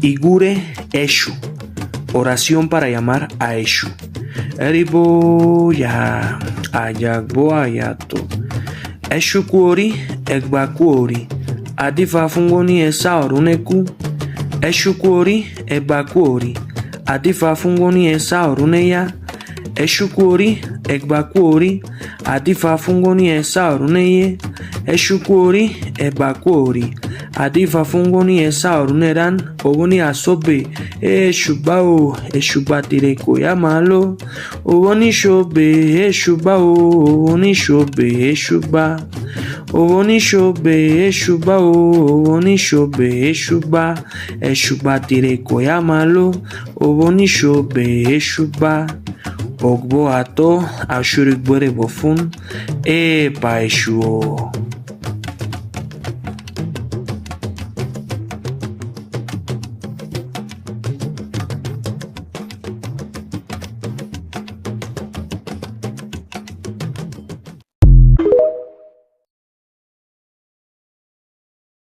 Igure Eshu. Oración para llamar a Eshu. Eribo ya ayagbo ayato. Eshu kuori egba kuori. Adifa fungoni esa oruneku. Eshu kuori egba kuori. Adifa fungoni esa oruneya. Eshu kuori egba kuori. Adifa fungoni esa oruneye. Eshu kuori egba kuori. Adifa fungoni esa oruneran. Ogoni asobe. Eshubao. Eshuba tireko ya malo. Ogoni shobe. Eshubao. Ogoni shobe. Eshuba. Ogoni shobe. Eshubao. Ogoni shobe. Eshuba. Eshuba tireko ya malo. Ogoni shobe. Eshuba. Ogbo ato. Ashurik bore bofun. Pa eshuo.